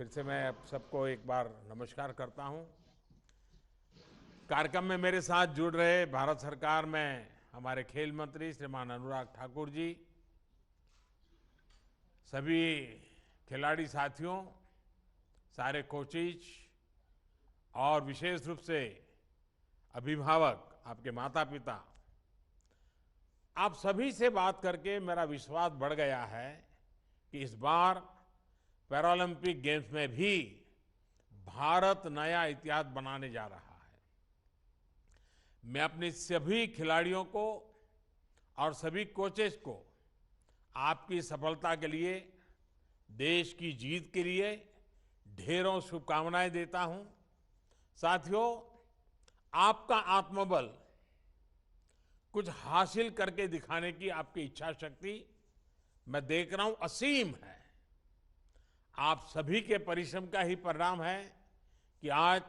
फिर से मैं आप सबको एक बार नमस्कार करता हूं। कार्यक्रम में मेरे साथ जुड़ रहे भारत सरकार में हमारे खेल मंत्री श्रीमान अनुराग ठाकुर जी, सभी खिलाड़ी साथियों, सारे कोचेज और विशेष रूप से अभिभावक, आपके माता पिता, आप सभी से बात करके मेरा विश्वास बढ़ गया है कि इस बार पैरालंपिक गेम्स में भी भारत नया इतिहास बनाने जा रहा है। मैं अपने सभी खिलाड़ियों को और सभी कोचेस को आपकी सफलता के लिए, देश की जीत के लिए ढेरों शुभकामनाएं देता हूं। साथियों, आपका आत्मबल, कुछ हासिल करके दिखाने की आपकी इच्छा शक्ति मैं देख रहा हूं असीम है। आप सभी के परिश्रम का ही परिणाम है कि आज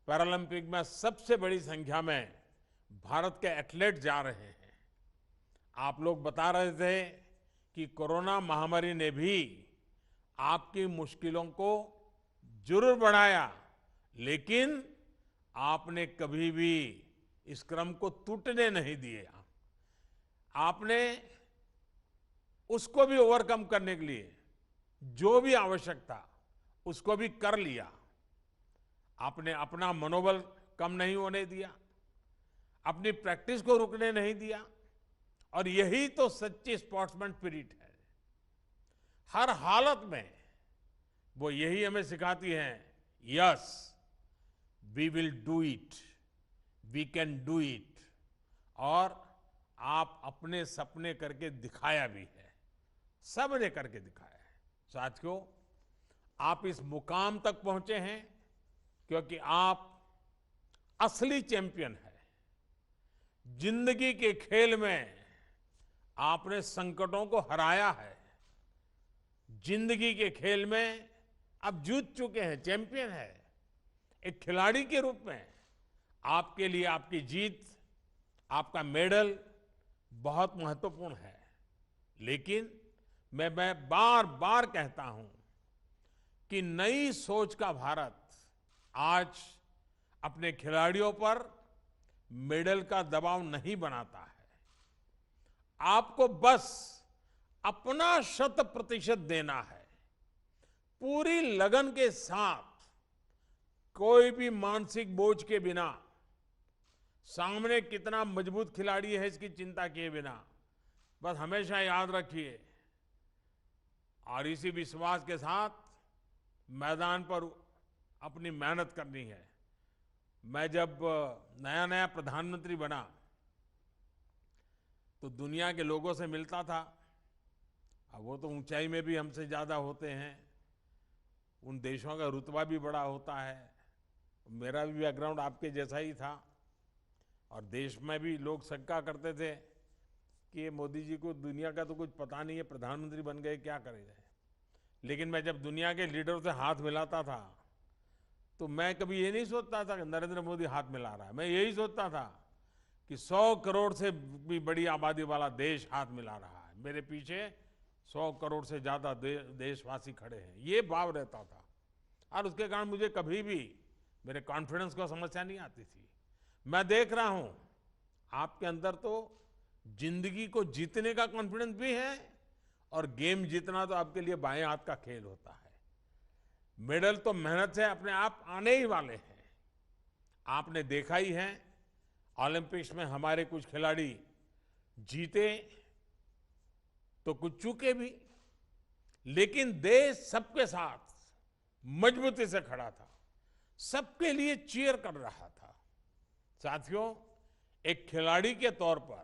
पैरालंपिक में सबसे बड़ी संख्या में भारत के एथलीट जा रहे हैं। आप लोग बता रहे थे कि कोरोना महामारी ने भी आपकी मुश्किलों को जरूर बढ़ाया, लेकिन आपने कभी भी इस क्रम को टूटने नहीं दिया। आपने उसको भी ओवरकम करने के लिए जो भी आवश्यक था उसको भी कर लिया। आपने अपना मनोबल कम नहीं होने दिया, अपनी प्रैक्टिस को रुकने नहीं दिया, और यही तो सच्ची स्पोर्ट्समैन स्पिरिट है। हर हालत में वो यही हमें सिखाती हैं, yes we will do it, we can do it. और आप अपने सपने करके दिखाया भी है, सबने करके दिखाया है। साथियों, आप इस मुकाम तक पहुंचे हैं क्योंकि आप असली चैंपियन हैं। जिंदगी के खेल में आपने संकटों को हराया है। जिंदगी के खेल में आप जीत चुके हैं, चैंपियन है। एक खिलाड़ी के रूप में आपके लिए आपकी जीत, आपका मेडल बहुत महत्वपूर्ण है। लेकिन मैं बार बार कहता हूं कि नई सोच का भारत आज अपने खिलाड़ियों पर मेडल का दबाव नहीं बनाता है। आपको बस अपना 100% देना है, पूरी लगन के साथ, कोई भी मानसिक बोझ के बिना, सामने कितना मजबूत खिलाड़ी है इसकी चिंता किए बिना। बस हमेशा याद रखिए और इसी विश्वास के साथ मैदान पर अपनी मेहनत करनी है। मैं जब नया नया प्रधानमंत्री बना तो दुनिया के लोगों से मिलता था। अब वो तो ऊंचाई में भी हमसे ज्यादा होते हैं, उन देशों का रुतबा भी बड़ा होता है। मेरा भी बैकग्राउंड आपके जैसा ही था, और देश में भी लोग शंका करते थे कि ये मोदी जी को दुनिया का तो कुछ पता नहीं है, प्रधानमंत्री बन गए, क्या करेंगे। लेकिन मैं जब दुनिया के लीडर से हाथ मिलाता था तो मैं कभी ये नहीं सोचता था कि नरेंद्र मोदी हाथ मिला रहा है। मैं यही सोचता था कि 100 करोड़ से भी बड़ी आबादी वाला देश हाथ मिला रहा है, मेरे पीछे 100 करोड़ से ज्यादा देशवासी खड़े हैं, ये भाव रहता था। और उसके कारण मुझे कभी भी मेरे कॉन्फिडेंस को समस्या नहीं आती थी। मैं देख रहा हूं आपके अंदर तो जिंदगी को जीतने का कॉन्फिडेंस भी है, और गेम जीतना तो आपके लिए बाएं हाथ का खेल होता है। मेडल तो मेहनत से अपने आप आने ही वाले हैं। आपने देखा ही है, ओलंपिक्स में हमारे कुछ खिलाड़ी जीते तो कुछ चूके भी, लेकिन देश सबके साथ मजबूती से खड़ा था, सबके लिए चीयर कर रहा था। साथियों, एक खिलाड़ी के तौर पर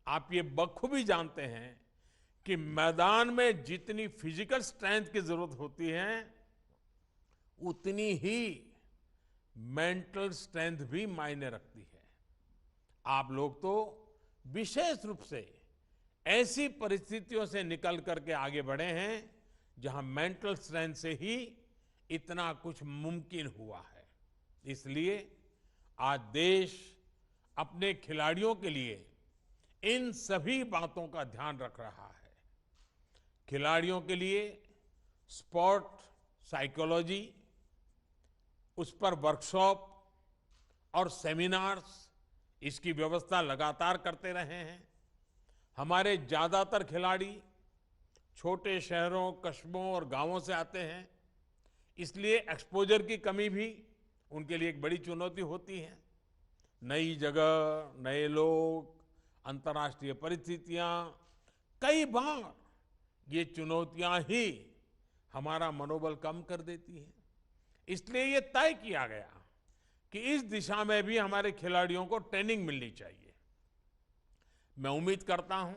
आप ये बखूबी जानते हैं कि मैदान में जितनी फिजिकल स्ट्रेंथ की जरूरत होती है, उतनी ही मेंटल स्ट्रेंथ भी मायने रखती है। आप लोग तो विशेष रूप से ऐसी परिस्थितियों से निकल करके आगे बढ़े हैं जहां मेंटल स्ट्रेंथ से ही इतना कुछ मुमकिन हुआ है। इसलिए आज देश अपने खिलाड़ियों के लिए इन सभी बातों का ध्यान रख रहा है। खिलाड़ियों के लिए स्पोर्ट साइकोलॉजी, उस पर वर्कशॉप और सेमिनार्स, इसकी व्यवस्था लगातार करते रहे हैं। हमारे ज्यादातर खिलाड़ी छोटे शहरों, कस्बों और गांवों से आते हैं, इसलिए एक्सपोजर की कमी भी उनके लिए एक बड़ी चुनौती होती है। नई जगह, नए लोग, अंतर्राष्ट्रीय परिस्थितियां, कई बार ये चुनौतियां ही हमारा मनोबल कम कर देती हैं। इसलिए ये तय किया गया कि इस दिशा में भी हमारे खिलाड़ियों को ट्रेनिंग मिलनी चाहिए। मैं उम्मीद करता हूं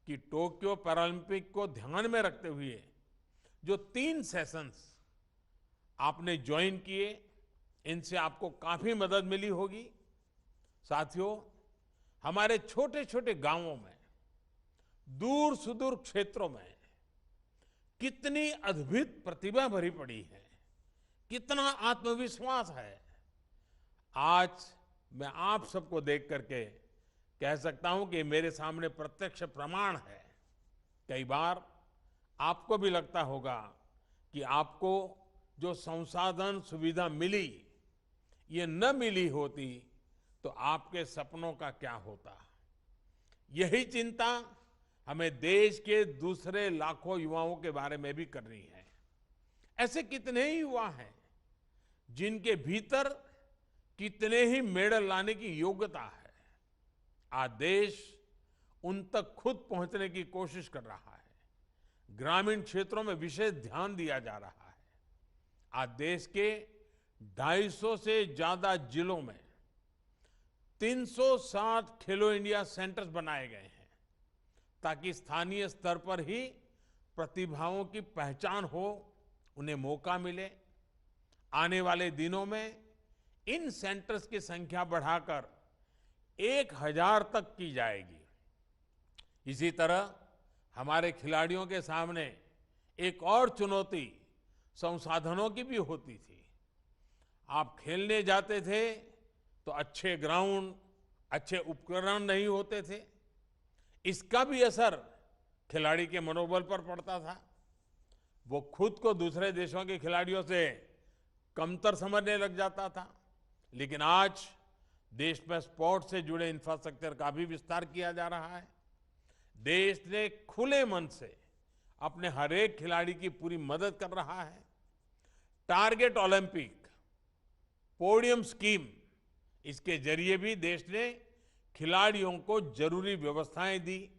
कि टोक्यो पैरालंपिक को ध्यान में रखते हुए जो 3 सेशंस आपने ज्वाइन किए, इनसे आपको काफी मदद मिली होगी। साथियों, हमारे छोटे छोटे गांवों में, दूर सुदूर क्षेत्रों में कितनी अद्भुत प्रतिभा भरी पड़ी है, कितना आत्मविश्वास है। आज मैं आप सबको देख करके कह सकता हूं कि मेरे सामने प्रत्यक्ष प्रमाण है। कई बार आपको भी लगता होगा कि आपको जो संसाधन सुविधा मिली, ये न मिली होती तो आपके सपनों का क्या होता। यही चिंता हमें देश के दूसरे लाखों युवाओं के बारे में भी करनी है। ऐसे कितने ही युवा हैं जिनके भीतर कितने ही मेडल लाने की योग्यता है। आज देश उन तक खुद पहुंचने की कोशिश कर रहा है। ग्रामीण क्षेत्रों में विशेष ध्यान दिया जा रहा है। आज देश के 250 से ज्यादा जिलों में 360 खेलो इंडिया सेंटर्स बनाए गए हैं, ताकि स्थानीय स्तर पर ही प्रतिभाओं की पहचान हो, उन्हें मौका मिले। आने वाले दिनों में इन सेंटर्स की संख्या बढ़ाकर 1000 तक की जाएगी। इसी तरह हमारे खिलाड़ियों के सामने एक और चुनौती संसाधनों की भी होती थी। आप खेलने जाते थे तो अच्छे ग्राउंड, अच्छे उपकरण नहीं होते थे। इसका भी असर खिलाड़ी के मनोबल पर पड़ता था। वो खुद को दूसरे देशों के खिलाड़ियों से कमतर समझने लग जाता था। लेकिन आज देश में स्पोर्ट्स से जुड़े इंफ्रास्ट्रक्चर का भी विस्तार किया जा रहा है। देश ने खुले मन से अपने हर एक खिलाड़ी की पूरी मदद कर रहा है। टारगेट ओलंपिक, पोडियम स्कीम, इसके जरिए भी देश ने खिलाड़ियों को जरूरी व्यवस्थाएं दी,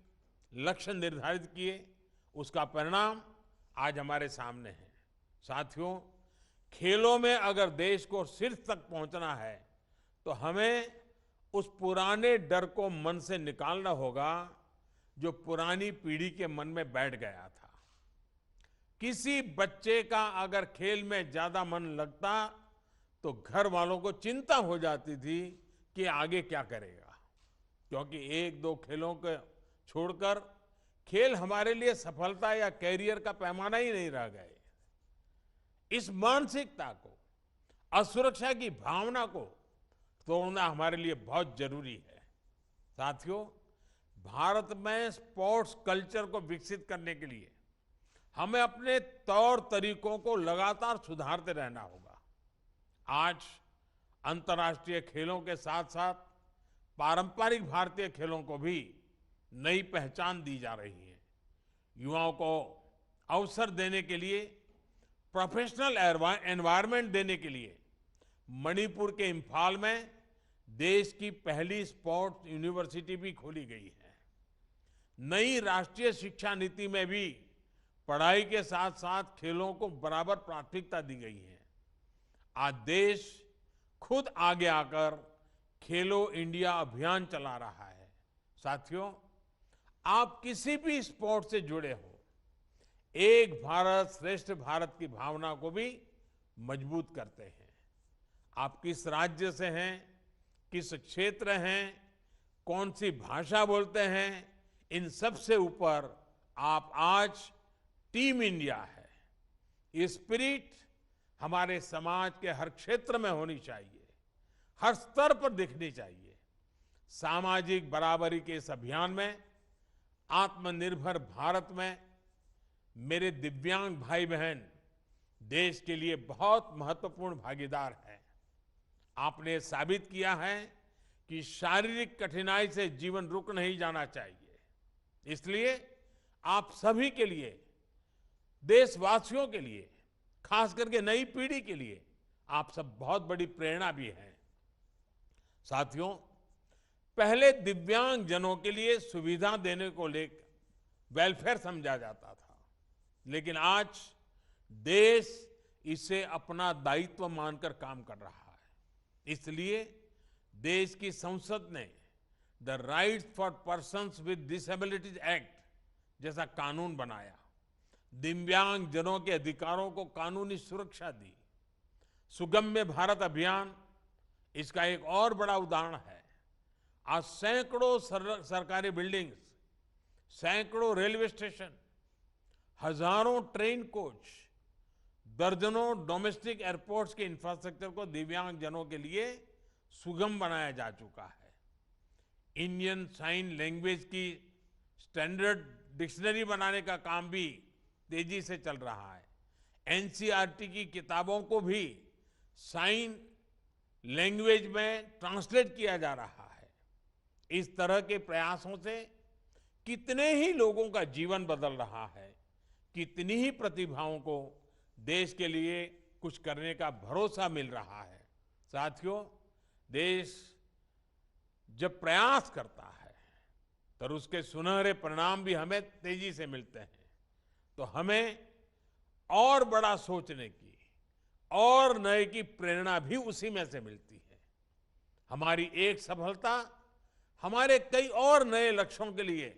लक्ष्य निर्धारित किए। उसका परिणाम आज हमारे सामने है। साथियों, खेलों में अगर देश को शीर्ष तक पहुंचना है तो हमें उस पुराने डर को मन से निकालना होगा जो पुरानी पीढ़ी के मन में बैठ गया था। किसी बच्चे का अगर खेल में ज्यादा मन लगता तो घर वालों को चिंता हो जाती थी कि आगे क्या करेगा, क्योंकि 1-2 खेलों को छोड़कर खेल हमारे लिए सफलता या कैरियर का पैमाना ही नहीं रह गए। इस मानसिकता को, असुरक्षा की भावना को तोड़ना हमारे लिए बहुत जरूरी है। साथियों, भारत में स्पोर्ट्स कल्चर को विकसित करने के लिए हमें अपने तौर तरीकों को लगातार सुधारते रहना होगा। आज अंतर्राष्ट्रीय खेलों के साथ साथ पारंपरिक भारतीय खेलों को भी नई पहचान दी जा रही है। युवाओं को अवसर देने के लिए, प्रोफेशनल एनवायरनमेंट देने के लिए मणिपुर के इंफाल में देश की पहली स्पोर्ट्स यूनिवर्सिटी भी खोली गई है। नई राष्ट्रीय शिक्षा नीति में भी पढ़ाई के साथ साथ खेलों को बराबर प्राथमिकता दी गई है। आज देश खुद आगे आकर खेलो इंडिया अभियान चला रहा है। साथियों, आप किसी भी स्पोर्ट से जुड़े हो, एक भारत श्रेष्ठ भारत की भावना को भी मजबूत करते हैं। आप किस राज्य से हैं, किस क्षेत्र हैं, कौन सी भाषा बोलते हैं, इन सब से ऊपर आप आज टीम इंडिया है। ये स्पिरिट हमारे समाज के हर क्षेत्र में होनी चाहिए, हर स्तर पर दिखनी चाहिए। सामाजिक बराबरी के इस अभियान में, आत्मनिर्भर भारत में मेरे दिव्यांग भाई बहन देश के लिए बहुत महत्वपूर्ण भागीदार है। आपने साबित किया है कि शारीरिक कठिनाई से जीवन रुक नहीं जाना चाहिए। इसलिए आप सभी के लिए, देशवासियों के लिए, खास करके नई पीढ़ी के लिए आप सब बहुत बड़ी प्रेरणा भी हैं। साथियों, पहले दिव्यांग जनों के लिए सुविधा देने को लेकर वेलफेयर समझा जाता था, लेकिन आज देश इसे अपना दायित्व मानकर काम कर रहा है। इसलिए देश की संसद ने the rights for persons with disabilities act जैसा कानून बनाया, दिव्यांग जनों के अधिकारों को कानूनी सुरक्षा दी। सुगम्य भारत अभियान इसका एक और बड़ा उदाहरण है। आज सैकड़ों सरकारी बिल्डिंग्स, सैकड़ों रेलवे स्टेशन, हजारों ट्रेन कोच, दर्जनों डोमेस्टिक एयरपोर्ट्स के इंफ्रास्ट्रक्चर को दिव्यांग जनों के लिए सुगम बनाया जा चुका है। इंडियन साइन लैंग्वेज की स्टैंडर्ड डिक्शनरी बनाने का काम भी तेजी से चल रहा है। एनसीईआरटी की किताबों को भी साइन लैंग्वेज में ट्रांसलेट किया जा रहा है। इस तरह के प्रयासों से कितने ही लोगों का जीवन बदल रहा है, कितनी ही प्रतिभाओं को देश के लिए कुछ करने का भरोसा मिल रहा है। साथियों, देश जब प्रयास करता है तो उसके सुनहरे परिणाम भी हमें तेजी से मिलते हैं। तो हमें और बड़ा सोचने की और नए की प्रेरणा भी उसी में से मिलती है। हमारी एक सफलता हमारे कई और नए लक्ष्यों के लिए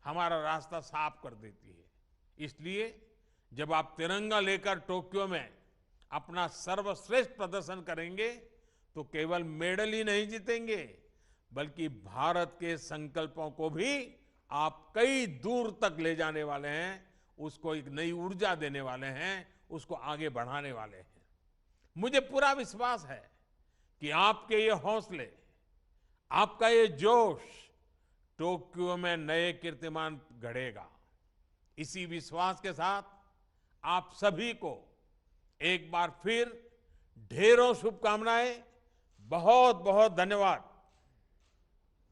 हमारा रास्ता साफ कर देती है। इसलिए जब आप तिरंगा लेकर टोक्यो में अपना सर्वश्रेष्ठ प्रदर्शन करेंगे तो केवल मेडल ही नहीं जीतेंगे, बल्कि भारत के संकल्पों को भी आप कई दूर तक ले जाने वाले हैं, उसको एक नई ऊर्जा देने वाले हैं, उसको आगे बढ़ाने वाले हैं। मुझे पूरा विश्वास है कि आपके ये हौसले, आपका ये जोश टोक्यो में नए कीर्तिमान गढ़ेगा। इसी विश्वास के साथ आप सभी को एक बार फिर ढेरों शुभकामनाएं। बहुत बहुत धन्यवाद।